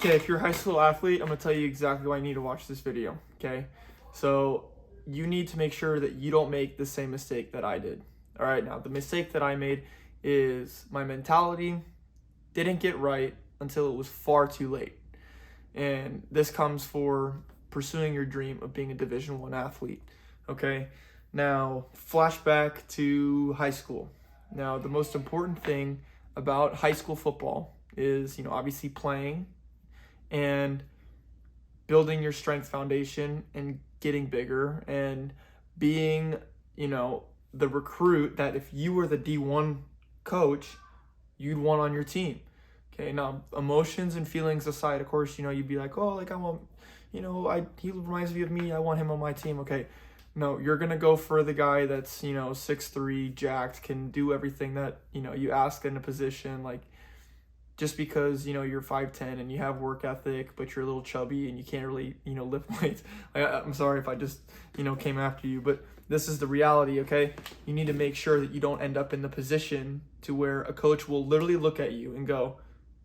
Okay, if you're a high school athlete, I'm gonna tell you exactly why you need to watch this video, okay? So you need to make sure that you don't make the same mistake that I did. All right, now the mistake that I made is my mentality didn't get right until it was far too late. And this comes for pursuing your dream of being a Division I athlete, okay? Now, flashback to high school. Now, the most important thing about high school football is, obviously playing and building your strength foundation and getting bigger and being, the recruit that if you were the D1 coach, you'd want on your team. Okay, now emotions and feelings aside, of course, you'd be like, oh, like I want, he reminds me of me, I want him on my team. Okay, no, you're gonna go for the guy that's 6'3", jacked, can do everything that you ask in a position. Like, just because you're 5'10" and you have work ethic, but you're a little chubby and you can't really lift weights. I'm sorry if I just came after you, but this is the reality. Okay, you need to make sure that you don't end up in the position to where a coach will literally look at you and go,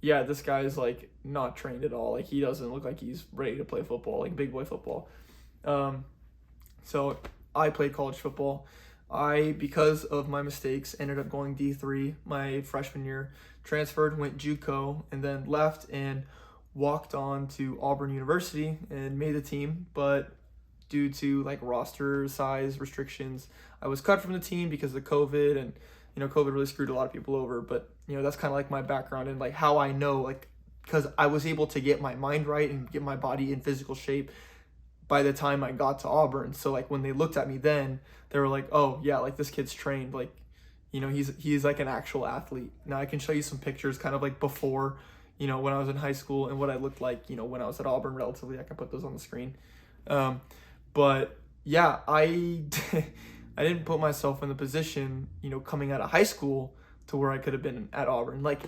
yeah, this guy's like not trained at all. Like, he doesn't look like he's ready to play football, like big boy football. So I played college football. Because of my mistakes, ended up going D3 my freshman year, transferred, went JUCO, and then left and walked on to Auburn University and made the team. But due to like roster size restrictions, I was cut from the team because of COVID, and COVID really screwed a lot of people over. But that's kind of like my background and like how I know, like, because I was able to get my mind right and get my body in physical shape by the time I got to Auburn. So like when they looked at me then, they were like, oh yeah, like this kid's trained, like he's like an actual athlete. Now I can show you some pictures kind of like before, when I was in high school and what I looked like, when I was at Auburn relatively. I can put those on the screen. But yeah, I didn't put myself in the position, coming out of high school to where I could have been at Auburn. Like,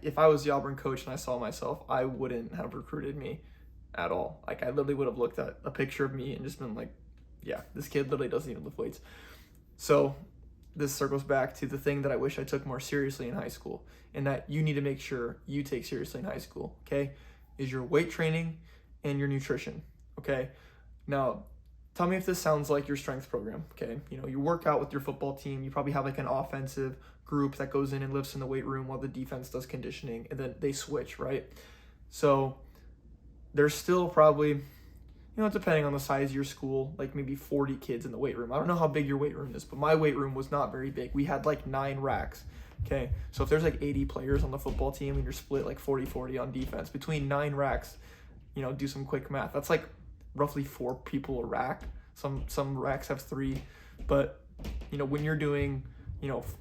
if I was the Auburn coach and I saw myself, I wouldn't have recruited me at all. Like, I literally would have looked at a picture of me and just been like, yeah, this kid literally doesn't even lift weights. So this circles back to the thing that I wish I took more seriously in high school, and that you need to make sure you take seriously in high school, okay, is your weight training and your nutrition, okay? Now, tell me if this sounds like your strength program, okay? You work out with your football team, you probably have like an offensive group that goes in and lifts in the weight room while the defense does conditioning, and then they switch, right? So there's still probably, depending on the size of your school, like maybe 40 kids in the weight room. I don't know how big your weight room is, but my weight room was not very big. We had like 9 racks, okay? So if there's like 80 players on the football team and you're split like 40-40 on defense, between 9 racks, do some quick math. That's like roughly 4 people a rack. Some racks have 3, but when you're doing,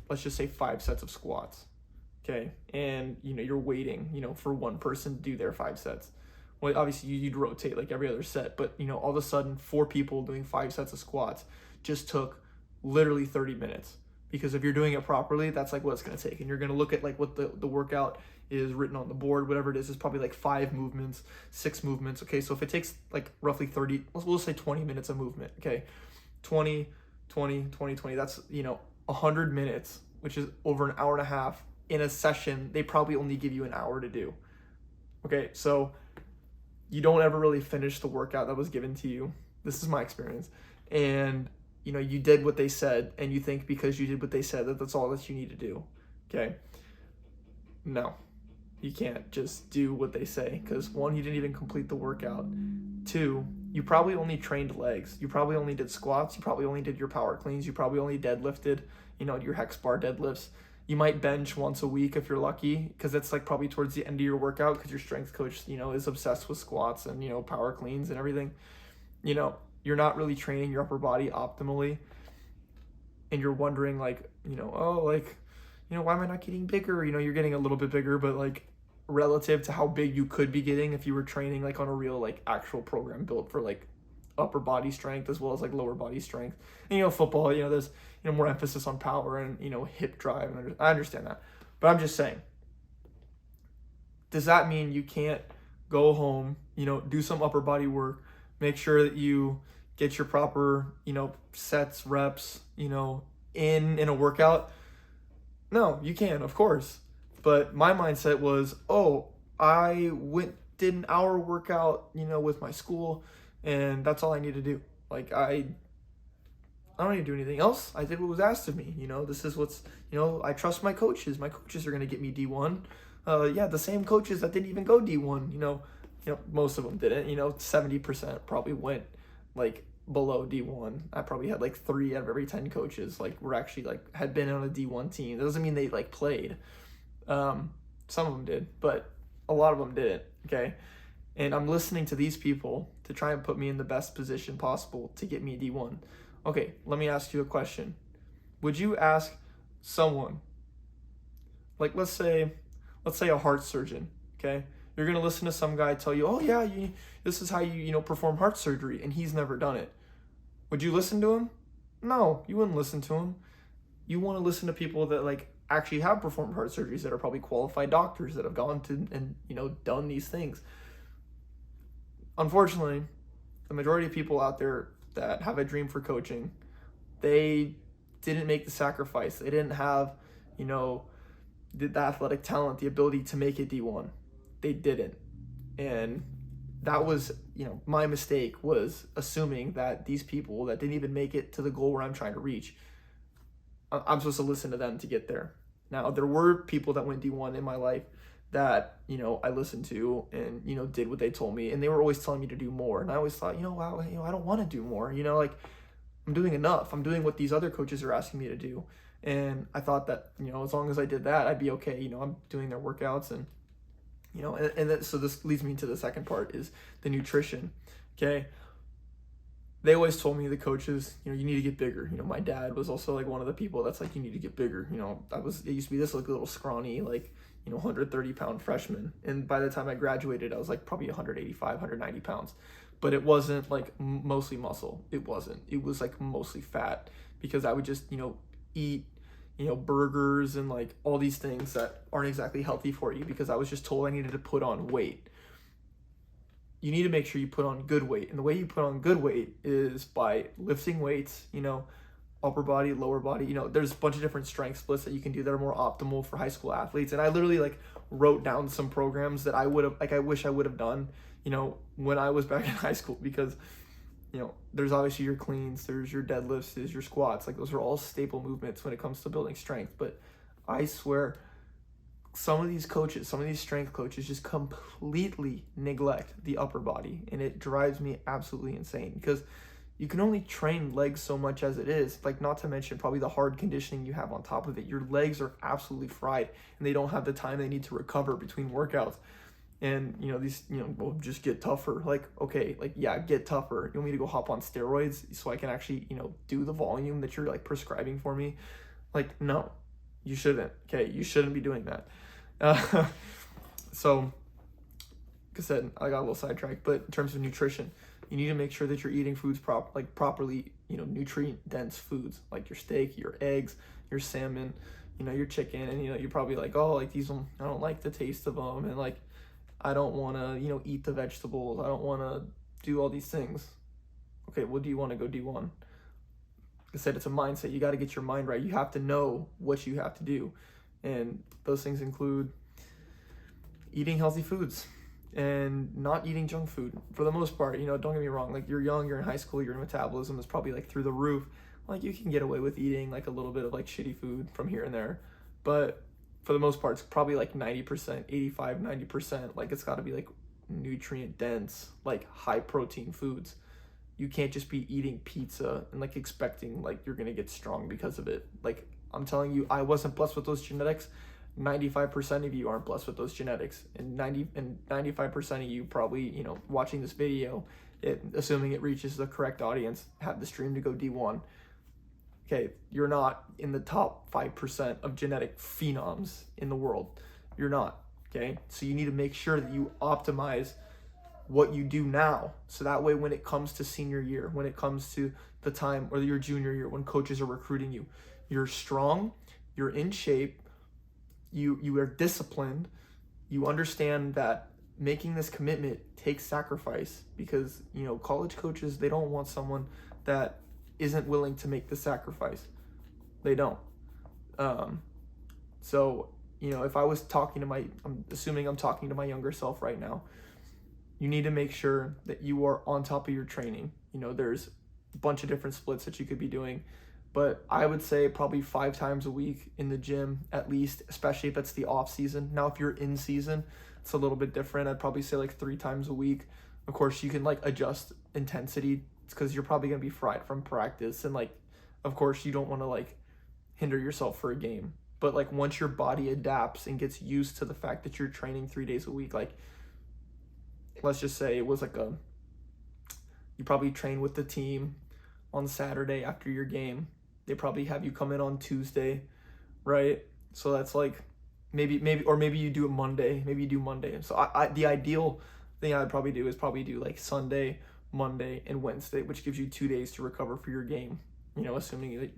let's just say 5 sets of squats, okay, and you're waiting, for one person to do their 5 sets. Well, obviously you'd rotate like every other set, but all of a sudden 4 people doing 5 sets of squats just took literally 30 minutes. Because if you're doing it properly, that's like what it's going to take. And you're going to look at like what the workout is written on the board, whatever it is probably like 5 movements, 6 movements. Okay, so if it takes like roughly 30, we'll say 20 minutes of movement. Okay, 20, 20, 20, 20. That's 100 minutes, which is over an hour and a half in a session. They probably only give you an hour to do. Okay, so you don't ever really finish the workout that was given to you. This is my experience. And you did what they said, and you think because you did what they said that that's all that you need to do. Okay? No. You can't just do what they say, because 1, you didn't even complete the workout. 2, you probably only trained legs. You probably only did squats. You probably only did your power cleans. You probably only deadlifted, your hex bar deadlifts. You might bench once a week if you're lucky, because it's like probably towards the end of your workout, because your strength coach, is obsessed with squats and, power cleans and everything. You're not really training your upper body optimally, and you're wondering like, why am I not getting bigger? You're getting a little bit bigger, but like relative to how big you could be getting if you were training like on a real like actual program built for like upper body strength as well as like lower body strength. And football, there's more emphasis on power and hip drive, and I understand that, but I'm just saying, does that mean you can't go home, do some upper body work, make sure that you get your proper sets, reps, in a workout? No, you can, of course. But my mindset was, oh, I went did an hour workout, with my school, and that's all I need to do. Like, I don't need to do anything else. I did what was asked of me. This is what's, I trust my coaches. My coaches are going to get me D1. Yeah, the same coaches that didn't even go D1, most of them didn't. 70% probably went like below D1. I probably had like 3 out of every 10 coaches were actually had been on a D1 team. That doesn't mean they played. Some of them did, but a lot of them didn't. Okay. And I'm listening to these people to try and put me in the best position possible to get me D1. Okay, let me ask you a question. Would you ask someone, let's say a heart surgeon, okay? You're going to listen to some guy tell you, oh yeah, this is how you perform heart surgery, and he's never done it. Would you listen to him? No, you wouldn't listen to him. You want to listen to people that actually have performed heart surgeries, that are probably qualified doctors that have gone to and done these things. Unfortunately, the majority of people out there that have a dream for coaching, they didn't make the sacrifice. They didn't have, the athletic talent, the ability to make it D1. They didn't. And that was, my mistake, was assuming that these people that didn't even make it to the goal where I'm trying to reach, I'm supposed to listen to them to get there. Now, there were people that went D1 in my life that, I listened to and, did what they told me, and they were always telling me to do more. And I always thought, wow, I don't want to do more, I'm doing enough. I'm doing what these other coaches are asking me to do. And I thought that, as long as I did that, I'd be okay. I'm doing their workouts and, so this leads me to the second part, is the nutrition. Okay. They always told me, the coaches, you need to get bigger. My dad was also one of the people that's you need to get bigger. It used to be this little scrawny, 130-pound freshman. And by the time I graduated, I was probably 185, 190 pounds. But it wasn't mostly muscle. It wasn't. It was mostly fat, because I would just, eat, burgers and all these things that aren't exactly healthy for you, because I was just told I needed to put on weight. You need to make sure you put on good weight. And the way you put on good weight is by lifting weights, upper body, lower body. There's a bunch of different strength splits that you can do that are more optimal for high school athletes. And I literally wrote down some programs that I would have, I wish I would have done, when I was back in high school, because, there's obviously your cleans, there's your deadlifts, there's your squats. Those are all staple movements when it comes to building strength. But I swear, some of these coaches, some of these strength coaches just completely neglect the upper body, and it drives me absolutely insane, because you can only train legs so much as it is, not to mention probably the hard conditioning you have on top of it. Your legs are absolutely fried, and they don't have the time they need to recover between workouts. And, these, will just get tougher. Okay, yeah, get tougher. You want me to go hop on steroids so I can actually, do the volume that you're prescribing for me? No, you shouldn't. Okay, you shouldn't be doing that. So, like I said, I got a little sidetracked, but in terms of nutrition, you need to make sure that you're eating foods properly, nutrient dense foods, your steak, your eggs, your salmon, your chicken. And, you're probably these, I don't like the taste of them. And I don't want to, eat the vegetables. I don't want to do all these things. Okay, well, do you want to go D1? Like I said, it's a mindset. You got to get your mind right. You have to know what you have to do. And those things include eating healthy foods and not eating junk food for the most part. Don't get me wrong. You're young, you're in high school, your metabolism is probably through the roof. You can get away with eating a little bit of shitty food from here and there. But for the most part, it's probably 90%, 85, 90%. It's got to be nutrient dense, high protein foods. You can't just be eating pizza and expecting you're going to get strong because of it. I'm telling you, I wasn't blessed with those genetics. 95% of you aren't blessed with those genetics. And 95% of you probably, watching this video, assuming it reaches the correct audience, have this dream to go D1. Okay, you're not in the top 5% of genetic phenoms in the world. You're not, okay? So you need to make sure that you optimize what you do now. So that way, when it comes to senior year, when it comes to the time, or your junior year, when coaches are recruiting you, you're strong, you're in shape, you are disciplined, you understand that making this commitment takes sacrifice, because, college coaches, they don't want someone that isn't willing to make the sacrifice. They don't. So, if I was talking to I'm assuming I'm talking to my younger self right now, you need to make sure that you are on top of your training. There's a bunch of different splits that you could be doing, but I would say probably 5 times a week in the gym at least, especially if it's the off season. Now, if you're in season, it's a little bit different. I'd probably say like 3 times a week. Of course, you can like adjust intensity because you're probably going to be fried from practice. And like, of course, you don't want to like hinder yourself for a game. But like once your body adapts and gets used to the fact that you're training 3 days a week, like let's just say it was like you probably train with the team on Saturday after your game. They probably have you come in on Tuesday, right? So that's like maybe you do it Monday. Maybe you do Monday. So I the ideal thing I'd probably do is probably do like Sunday, Monday, and Wednesday, which gives you 2 days to recover for your game. Assuming that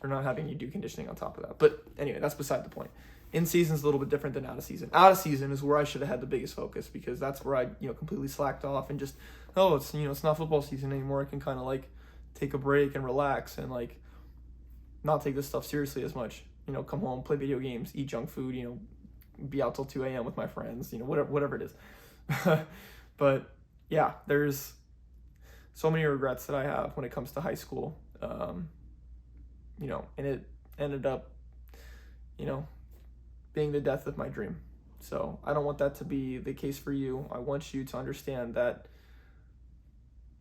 they're not having you do conditioning on top of that. But anyway, that's beside the point. In season is a little bit different than out of season. Out of season is where I should have had the biggest focus, because that's where I completely slacked off and just it's not football season anymore. I can kind of like take a break and relax and like not take this stuff seriously as much. Come home, play video games, eat junk food. Be out till 2 a.m. with my friends. Whatever it is. But yeah, there's so many regrets that I have when it comes to high school. And it ended up, being the death of my dream. So I don't want that to be the case for you. I want you to understand that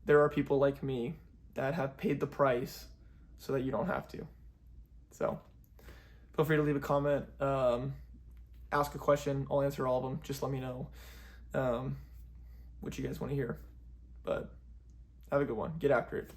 there are people like me that have paid the price so that you don't have to. So feel free to leave a comment, ask a question. I'll answer all of them. Just let me know what you guys want to hear. But have a good one. Get after it.